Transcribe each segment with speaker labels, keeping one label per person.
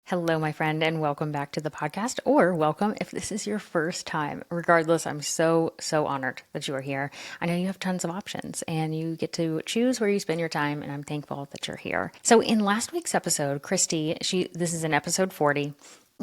Speaker 1: Hello, my friend, and welcome back to the podcast, or welcome if this is your first time. Regardless, I'm so honored that you are here. I know you have tons of options and you get to choose where you spend your time, and I'm thankful that you're here. So in last week's episode, Christy, this is in episode 40,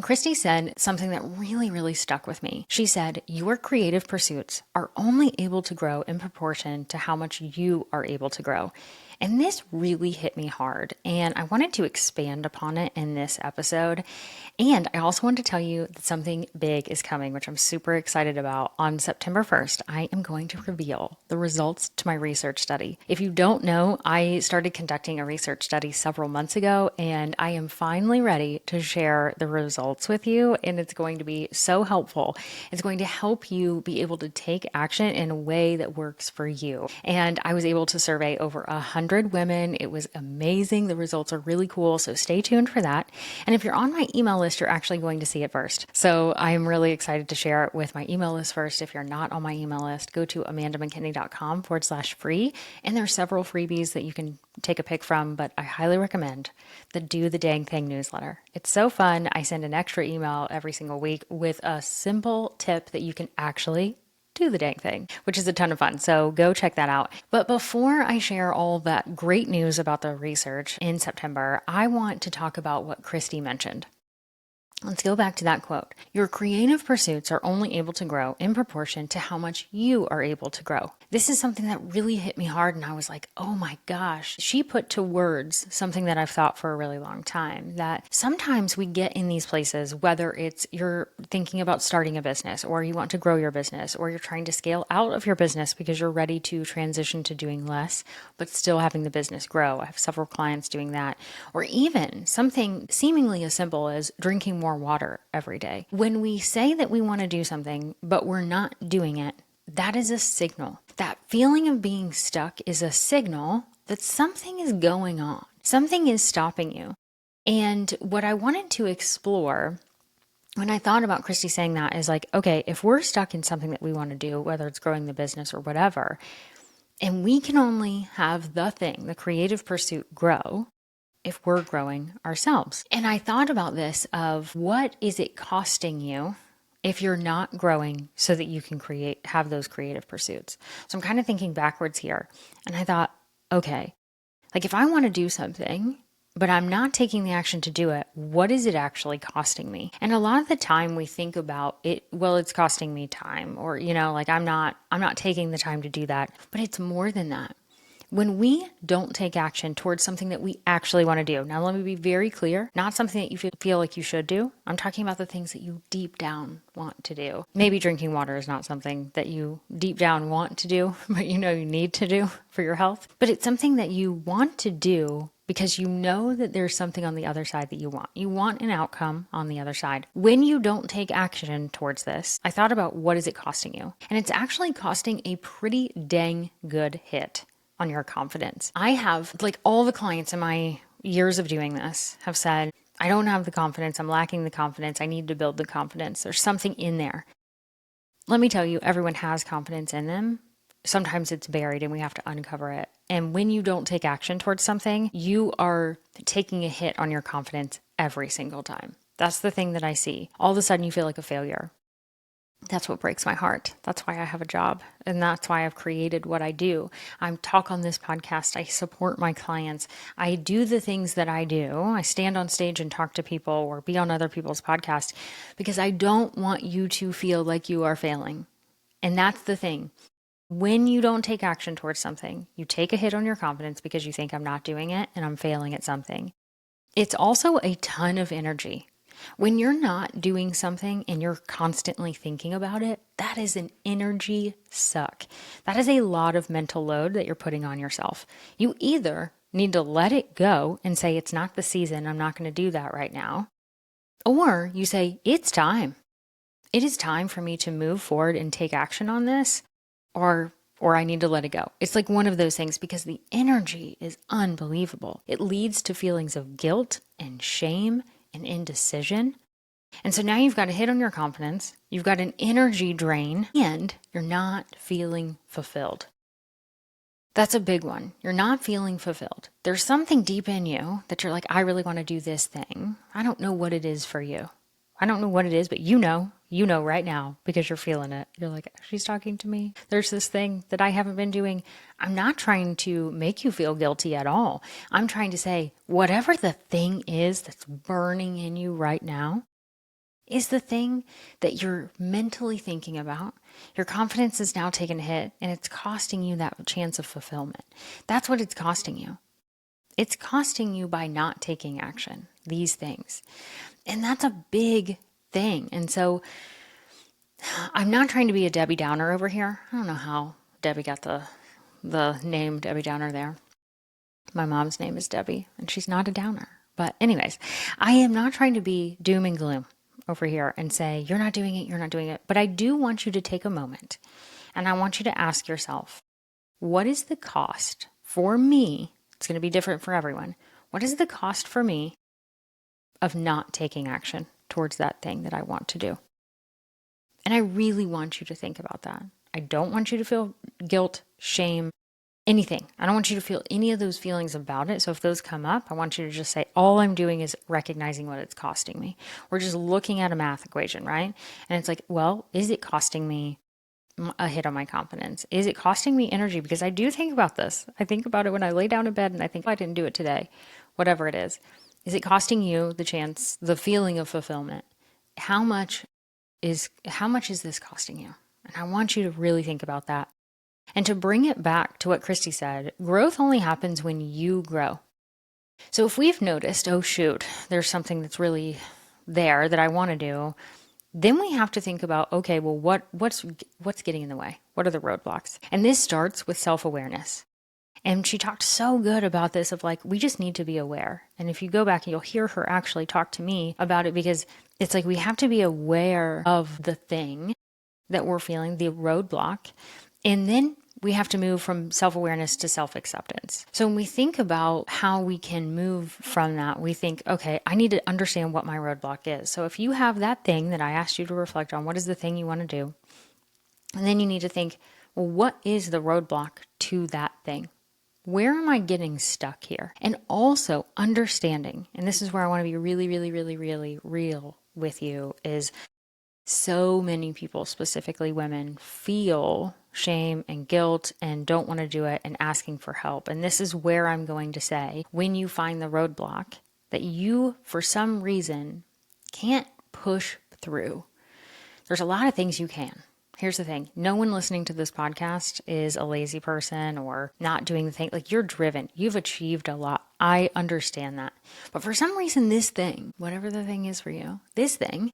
Speaker 1: Christy said something that really stuck with me. She said, your creative pursuits are only able to grow in proportion to how much you are able to grow. And this really hit me hard, and I wanted to expand upon it in this episode. And I also wanted to tell you that something big is coming, which I'm super excited about. On September 1st, I am going to reveal the results to my research study. If you don't know, I started conducting a research study several months ago, and I am finally ready to share the results with you, and it's going to be so helpful. It's going to help you be able to take action in a way that works for you. And I was able to survey over 100 women. It was amazing. The results are really cool. So stay tuned for that. And if you're on my email list, you're actually going to see it first. So I'm really excited to share it with my email list first. If you're not on my email list, go to amandamckinney.com/free. And there are several freebies that you can take a pick from, but I highly recommend the Do the Dang Thing newsletter. It's so fun. I send an extra email every single week with a simple tip that you can actually do the dang thing, which is a ton of fun. So go check that out. But before I share all that great news about the research in September, I want to talk about what Christy mentioned. Let's go back to that quote. Your creative pursuits are only able to grow in proportion to how much you are able to grow. This is something that really hit me hard, and I was like, oh my gosh. She put to words something that I've thought for a really long time, that sometimes we get in these places, whether it's you're thinking about starting a business, or you want to grow your business, or you're trying to scale out of your business because you're ready to transition to doing less, but still having the business grow. I have several clients doing that. Or even something seemingly as simple as drinking more water every day. When we say that we want to do something, but we're not doing it, that is a signal. That feeling of being stuck is a signal that something is going on. Something is stopping you. And what I wanted to explore when I thought about Christy saying that is like, okay, if we're stuck in something that we want to do, whether it's growing the business or whatever, and we can only have the thing, the creative pursuit, grow if we're growing ourselves. And I thought about this of what is it costing you if you're not growing so that you can have those creative pursuits. So I'm kind of thinking backwards here. And I thought, okay, like if I want to do something, but I'm not taking the action to do it, what is it actually costing me? And a lot of the time we think about it, well, it's costing me time, or, like I'm not taking the time to do that, but it's more than that. When we don't take action towards something that we actually want to do, now let me be very clear, not something that you feel like you should do. I'm talking about the things that you deep down want to do. Maybe drinking water is not something that you deep down want to do, but you need to do for your health. But it's something that you want to do because you know that there's something on the other side that you want. You want an outcome on the other side. When you don't take action towards this, I thought about what is it costing you? And it's actually costing a pretty dang good hit on your confidence. I have, all the clients in my years of doing this have said, I don't have the confidence. I'm lacking the confidence. I need to build the confidence. There's something in there. Let me tell you, everyone has confidence in them. Sometimes it's buried and we have to uncover it. And when you don't take action towards something, you are taking a hit on your confidence every single time. That's the thing that I see. All of a sudden you feel like a failure. That's what breaks my heart. That's why I have a job. And that's why I've created what I do. I talk on this podcast. I support my clients. I do the things that I do. I stand on stage and talk to people or be on other people's podcasts because I don't want you to feel like you are failing. And that's the thing. When you don't take action towards something, you take a hit on your confidence because you think I'm not doing it and I'm failing at something. It's also a ton of energy. When you're not doing something and you're constantly thinking about it, that is an energy suck. That is a lot of mental load that you're putting on yourself. You either need to let it go and say, it's not the season, I'm not going to do that right now. Or you say, it's time. It is time for me to move forward and take action on this, or I need to let it go. It's like one of those things because the energy is unbelievable. It leads to feelings of guilt and shame and indecision. And so now you've got a hit on your confidence, you've got an energy drain, and you're not feeling fulfilled. That's a big one. You're not feeling fulfilled. There's something deep in you that you're like, I really want to do this thing. I don't know what it is for you. I don't know what it is, but you know right now because you're feeling it. You're like, she's talking to me. There's this thing that I haven't been doing. I'm not trying to make you feel guilty at all. I'm trying to say, whatever the thing is that's burning in you right now, is the thing that you're mentally thinking about. Your confidence is now taking a hit and it's costing you that chance of fulfillment. That's what it's costing you. It's costing you by not taking action, these things. And that's a big thing. And so I'm not trying to be a Debbie Downer over here. I don't know how Debbie got the name Debbie Downer there. My mom's name is Debbie and she's not a downer. But anyways, I am not trying to be doom and gloom over here and say, you're not doing it, you're not doing it. But I do want you to take a moment and I want you to ask yourself, what is the cost for me? It's going to be different for everyone. What is the cost for me of not taking action towards that thing that I want to do? And I really want you to think about that. I don't want you to feel guilt, shame, anything. I don't want you to feel any of those feelings about it. So if those come up, I want you to just say, all I'm doing is recognizing what it's costing me. We're just looking at a math equation, right? And it's like, well, is it costing me a hit on my confidence? Is it costing me energy? Because I do think about this. I think about it when I lay down in bed and I think, I didn't do it today, whatever it is. Is it costing you the chance, the feeling of fulfillment? How much is this costing you? And I want you to really think about that. And to bring it back to what Christy said, growth only happens when you grow. So if we've noticed, oh shoot, there's something that's really there that I want to do, then we have to think about, okay, well, what's getting in the way? What are the roadblocks? And this starts with self-awareness. And she talked so good about this of like, we just need to be aware. And if you go back, you'll hear her actually talk to me about it because it's like we have to be aware of the thing that we're feeling, the roadblock. And then we have to move from self-awareness to self-acceptance. So when we think about how we can move from that, we think, okay, I need to understand what my roadblock is. So if you have that thing that I asked you to reflect on, what is the thing you want to do? And then you need to think, well, what is the roadblock to that thing? Where am I getting stuck here? And also understanding, and this is where I want to be really, really, really, really real with you, is so many people, specifically women, feel shame and guilt and don't want to do it and asking for help. And this is where I'm going to say, when you find the roadblock that you, for some reason, can't push through, there's a lot of things you can. Here's the thing. No one listening to this podcast is a lazy person or not doing the thing. Like, you're driven. You've achieved a lot. I understand that. But for some reason, this thing, whatever the thing is for you, this thing,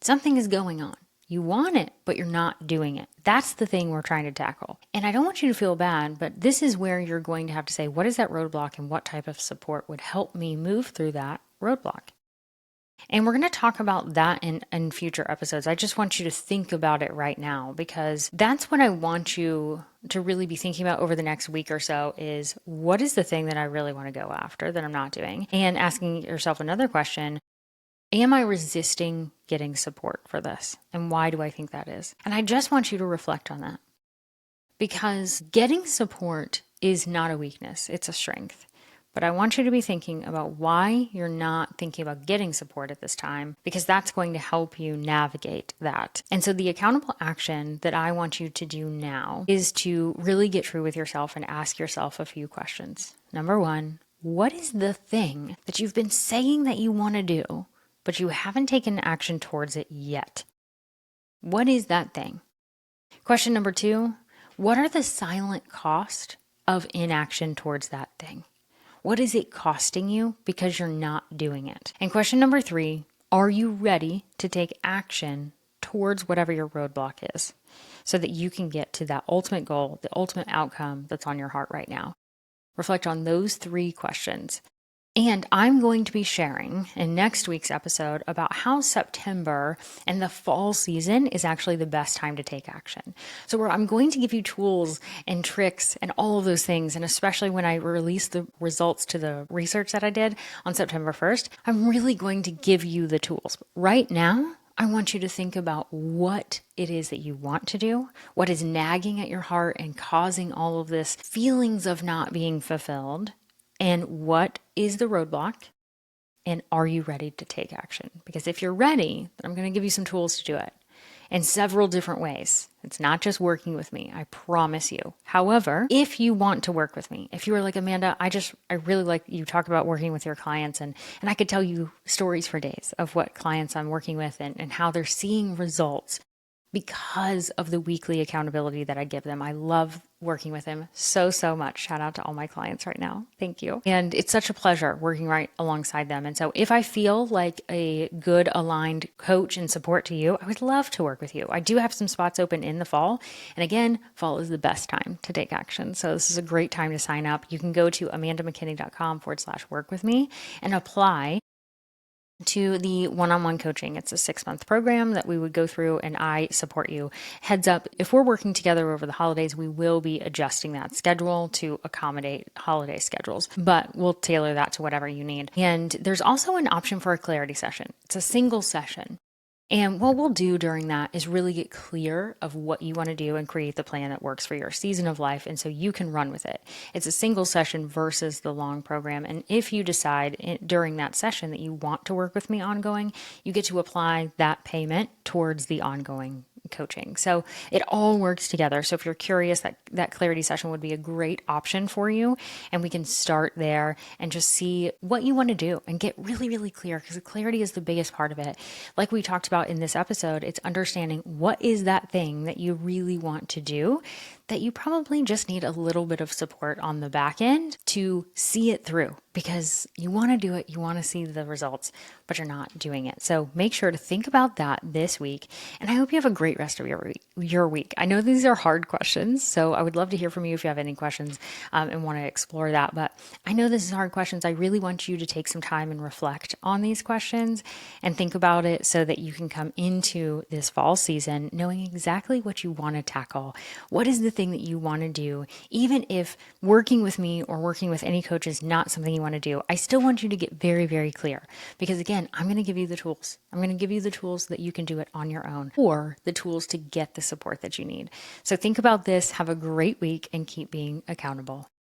Speaker 1: something is going on. You want it, but you're not doing it. That's the thing we're trying to tackle. And I don't want you to feel bad, but this is where you're going to have to say, what is that roadblock and what type of support would help me move through that roadblock? And we're going to talk about that in future episodes. I just want you to think about it right now because that's what I want you to really be thinking about over the next week or so is what is the thing that I really want to go after that I'm not doing? And asking yourself another question, am I resisting getting support for this? And why do I think that is? And I just want you to reflect on that because getting support is not a weakness. It's a strength. But I want you to be thinking about why you're not thinking about getting support at this time, because that's going to help you navigate that. And so the accountable action that I want you to do now is to really get true with yourself and ask yourself a few questions. Number one, what is the thing that you've been saying that you want to do, but you haven't taken action towards it yet? What is that thing? Question number two, what are the silent costs of inaction towards that thing? What is it costing you because you're not doing it? And question number three, are you ready to take action towards whatever your roadblock is so that you can get to that ultimate goal, the ultimate outcome that's on your heart right now? Reflect on those three questions. And I'm going to be sharing in next week's episode about how September and the fall season is actually the best time to take action. So where I'm going to give you tools and tricks and all of those things. And especially when I release the results to the research that I did on September 1st, I'm really going to give you the tools. Right now, I want you to think about what it is that you want to do, what is nagging at your heart and causing all of this feelings of not being fulfilled, and what is the roadblock, and are you ready to take action? Because if you're ready, then I'm going to give you some tools to do it in several different ways. It's not just working with me, I promise you. However, if you want to work with me, if you are like, Amanda, I really like you talk about working with your clients, and I could tell you stories for days of what clients I'm working with and how they're seeing results because of the weekly accountability that I give them. I love working with them so, so much. Shout out to all my clients right now. Thank you. And it's such a pleasure working right alongside them. And so if I feel like a good aligned coach and support to you, I would love to work with you. I do have some spots open in the fall. And again, fall is the best time to take action. So this is a great time to sign up. You can go to amandamckinney.com/work with me and apply to the one-on-one coaching. It's a 6-month program that we would go through, and I support you. Heads up, if we're working together over the holidays, we will be adjusting that schedule to accommodate holiday schedules, but we'll tailor that to whatever you need. And there's also an option for a clarity session. It's a single session. And what we'll do during that is really get clear of what you want to do and create the plan that works for your season of life. And so you can run with it. It's a single session versus the long program. And if you decide during that session that you want to work with me ongoing, you get to apply that payment towards the ongoing coaching. So it all works together. So if you're curious, that clarity session would be a great option for you. And we can start there and just see what you want to do and get really, really clear, because the clarity is the biggest part of it. Like we talked about in this episode, it's understanding what is that thing that you really want to do that you probably just need a little bit of support on the back end to see it through, because you want to do it, you want to see the results, but you're not doing it. So make sure to think about that this week. And I hope you have a great rest of your week. I know these are hard questions, so I would love to hear from you if you have any questions and want to explore that. But I know this is hard questions. I really want you to take some time and reflect on these questions and think about it so that you can come into this fall season knowing exactly what you want to tackle. What is the thing that you want to do? Even if working with me or working with any coach is not something you want to do, I still want you to get very, very clear, because again, I'm going to give you the tools. I'm going to give you the tools that you can do it on your own, or the tools to get the support that you need. So think about this, have a great week, and keep being accountable.